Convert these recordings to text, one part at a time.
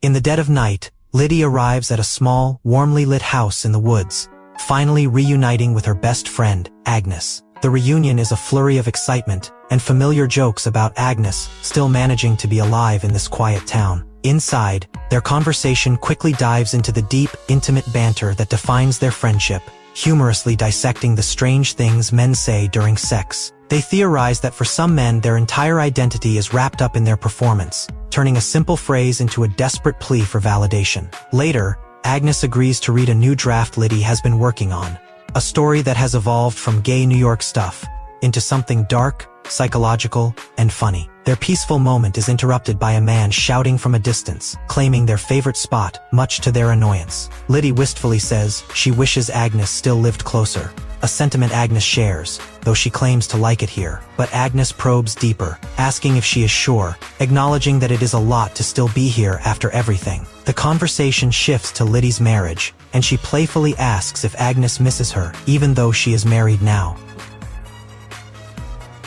In the dead of night, Liddy arrives at a small, warmly lit house in the woods, finally reuniting with her best friend, Agnes. The reunion is a flurry of excitement and familiar jokes about Agnes still managing to be alive in this quiet town. Inside, their conversation quickly dives into the deep, intimate banter that defines their friendship, humorously dissecting the strange things men say during sex. They theorize that for some men their entire identity is wrapped up in their performance, turning a simple phrase into a desperate plea for validation. Later, Agnes agrees to read a new draft Liddy has been working on, a story that has evolved from gay New York stuff into something dark, psychological, and funny. Their peaceful moment is interrupted by a man shouting from a distance, claiming their favorite spot, much to their annoyance. Liddy wistfully says she wishes Agnes still lived closer, a sentiment Agnes shares, though she claims to like it here. But Agnes probes deeper, asking if she is sure, acknowledging that it is a lot to still be here after everything. The conversation shifts to Liddy's marriage, and she playfully asks if Agnes misses her, even though she is married now.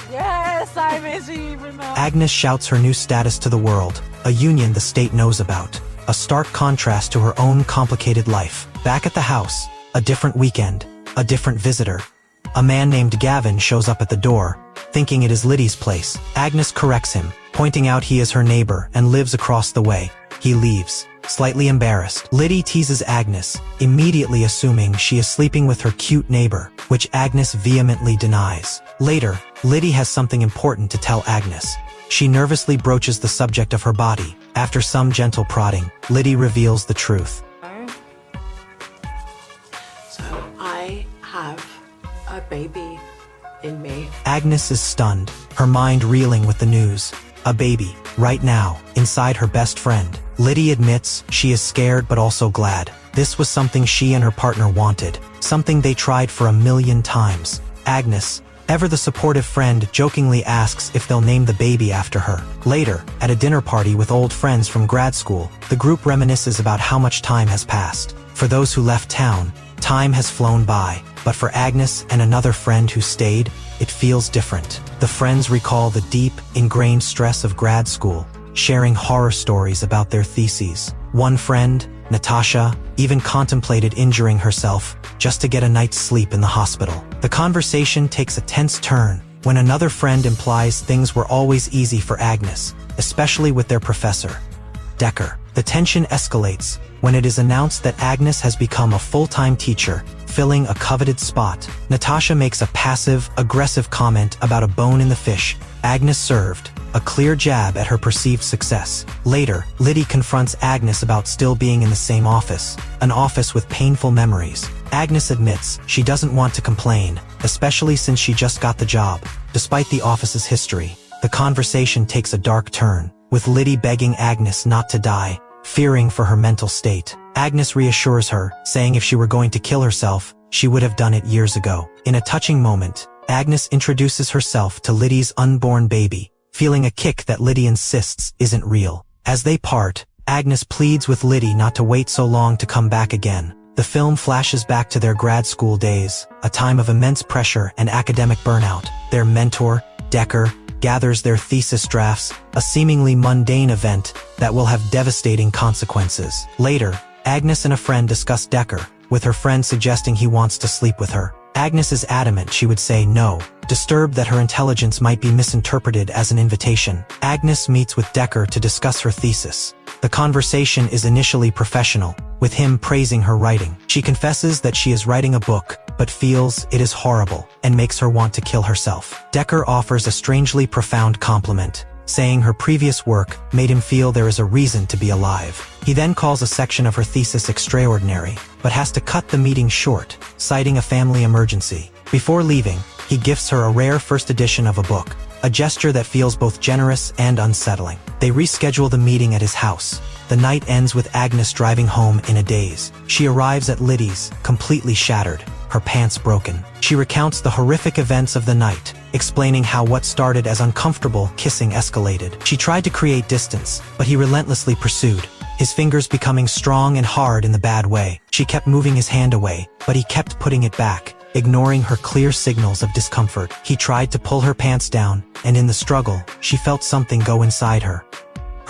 Yes, I miss you even though. Agnes shouts her new status to the world, a union the state knows about, a stark contrast to her own complicated life. Back at the house, a different weekend, a different visitor. A man named Gavin shows up at the door, thinking it is Liddy's place. Agnes corrects him, pointing out he is her neighbor and lives across the way. He leaves, slightly embarrassed. Liddy teases Agnes, immediately assuming she is sleeping with her cute neighbor, which Agnes vehemently denies. Later, Liddy has something important to tell Agnes. She nervously broaches the subject of her body. After some gentle prodding, Liddy reveals the truth. So I have a baby in me. Agnes is stunned, her mind reeling with the news. A baby, right now, inside her best friend. Liddy admits she is scared but also glad. This was something she and her partner wanted, something they tried for 1,000,000 times. Agnes, ever the supportive friend, jokingly asks if they'll name the baby after her. Later, at a dinner party with old friends from grad school, the group reminisces about how much time has passed. For those who left town, time has flown by, but for Agnes and another friend who stayed, it feels different. The friends recall the deep, ingrained stress of grad school, sharing horror stories about their theses. One friend, Natasha, even contemplated injuring herself just to get a night's sleep in the hospital. The conversation takes a tense turn when another friend implies things were always easy for Agnes, especially with their professor, Decker. The tension escalates when it is announced that Agnes has become a full-time teacher, filling a coveted spot. Natasha makes a passive, aggressive comment about a bone in the fish Agnes served, a clear jab at her perceived success. Later, Liddy confronts Agnes about still being in the same office, an office with painful memories. Agnes admits she doesn't want to complain, especially since she just got the job. Despite the office's history, the conversation takes a dark turn, with Liddy begging Agnes not to die, fearing for her mental state. Agnes reassures her, saying if she were going to kill herself, she would have done it years ago. In a touching moment, Agnes introduces herself to Liddy's unborn baby, feeling a kick that Liddy insists isn't real. As they part, Agnes pleads with Liddy not to wait so long to come back again. The film flashes back to their grad school days, a time of immense pressure and academic burnout. Their mentor, Decker, gathers their thesis drafts, a seemingly mundane event that will have devastating consequences. Later, Agnes and a friend discuss Decker, with her friend suggesting he wants to sleep with her. Agnes is adamant she would say no, disturbed that her intelligence might be misinterpreted as an invitation. Agnes meets with Decker to discuss her thesis. The conversation is initially professional, with him praising her writing. She confesses that she is writing a book, but feels it is horrible, and makes her want to kill herself. Decker offers a strangely profound compliment, saying her previous work made him feel there is a reason to be alive. He then calls a section of her thesis extraordinary, but has to cut the meeting short, citing a family emergency. Before leaving, he gifts her a rare first edition of a book, a gesture that feels both generous and unsettling. They reschedule the meeting at his house. The night ends with Agnes driving home in a daze. She arrives at Liddy's, completely shattered, her pants broken. She recounts the horrific events of the night, explaining how what started as uncomfortable kissing escalated. She tried to create distance, but he relentlessly pursued, his fingers becoming strong and hard in the bad way. She kept moving his hand away, but he kept putting it back, ignoring her clear signals of discomfort. He tried to pull her pants down, and in the struggle, she felt something go inside her.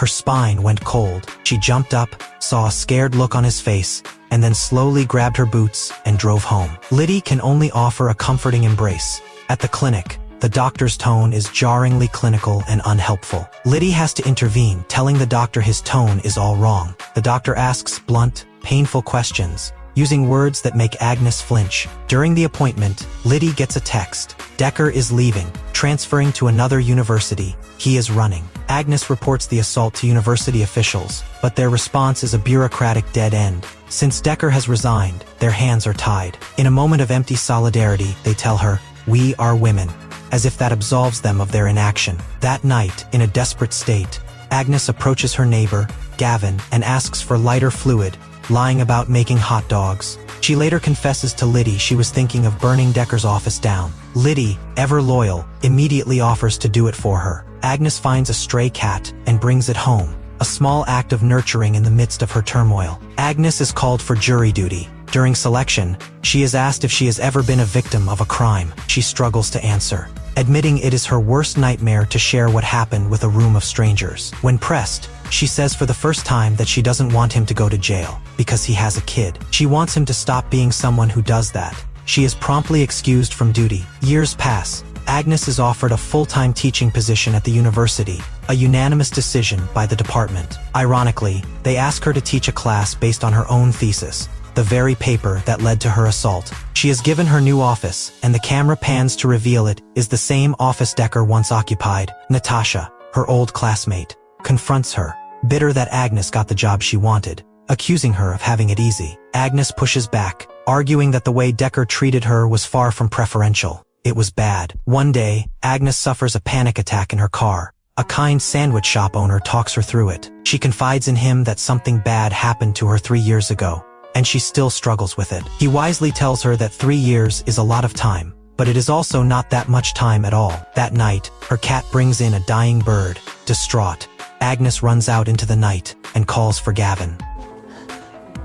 Her spine went cold. She jumped up, saw a scared look on his face, and then slowly grabbed her boots and drove home. Liddy can only offer a comforting embrace. At the clinic, the doctor's tone is jarringly clinical and unhelpful. Liddy has to intervene, telling the doctor his tone is all wrong. The doctor asks blunt, painful questions, using words that make Agnes flinch. During the appointment, Liddy gets a text. Decker is leaving, transferring to another university. He is running. Agnes reports the assault to university officials, but their response is a bureaucratic dead end. Since Decker has resigned, their hands are tied. In a moment of empty solidarity, they tell her, "We are women," as if that absolves them of their inaction. That night, in a desperate state, Agnes approaches her neighbor, Gavin, and asks for lighter fluid, lying about making hot dogs. She later confesses to Liddy she was thinking of burning Decker's office down. Liddy, ever loyal, immediately offers to do it for her. Agnes finds a stray cat and brings it home, a small act of nurturing in the midst of her turmoil. Agnes is called for jury duty. During selection, she is asked if she has ever been a victim of a crime. She struggles to answer, admitting it is her worst nightmare to share what happened with a room of strangers. When pressed, she says for the first time that she doesn't want him to go to jail, because he has a kid. She wants him to stop being someone who does that. She is promptly excused from duty. Years pass. Agnes is offered a full-time teaching position at the university, a unanimous decision by the department. Ironically, they ask her to teach a class based on her own thesis, the very paper that led to her assault. She is given her new office, and the camera pans to reveal it is the same office Decker once occupied. Natasha, her old classmate, confronts her, bitter that Agnes got the job she wanted, accusing her of having it easy. Agnes pushes back, arguing that the way Decker treated her was far from preferential. It was bad. One day, Agnes suffers a panic attack in her car. A kind sandwich shop owner talks her through it. She confides in him that something bad happened to her 3 years ago, and she still struggles with it. He wisely tells her that 3 years is a lot of time, but it is also not that much time at all. That night, her cat brings in a dying bird. Distraught, Agnes runs out into the night and calls for Gavin.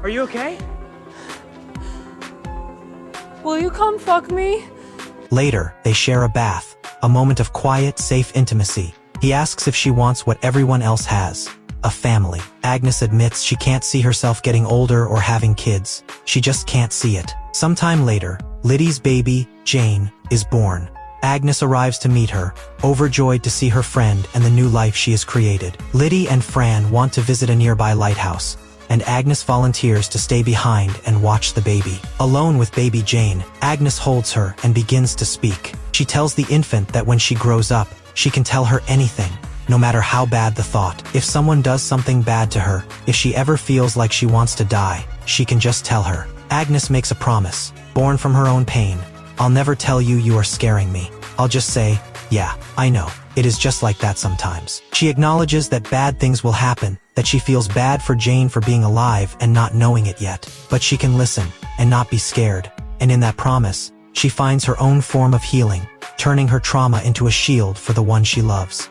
Are you okay? Will you come fuck me? Later, they share a bath, a moment of quiet, safe intimacy. He asks if she wants what everyone else has, a family. Agnes admits she can't see herself getting older or having kids. She just can't see it. Sometime later, Liddy's baby, Jane, is born. Agnes arrives to meet her, overjoyed to see her friend and the new life she has created. Liddy and Fran want to visit a nearby lighthouse, and Agnes volunteers to stay behind and watch the baby. Alone with baby Jane, Agnes holds her and begins to speak. She tells the infant that when she grows up, she can tell her anything, no matter how bad the thought. If someone does something bad to her, if she ever feels like she wants to die, she can just tell her. Agnes makes a promise, born from her own pain. "I'll never tell you you are scaring me. I'll just say, yeah, I know. It is just like that sometimes." She acknowledges that bad things will happen, that she feels bad for Jane for being alive and not knowing it yet. But she can listen and not be scared. And in that promise, she finds her own form of healing, turning her trauma into a shield for the one she loves.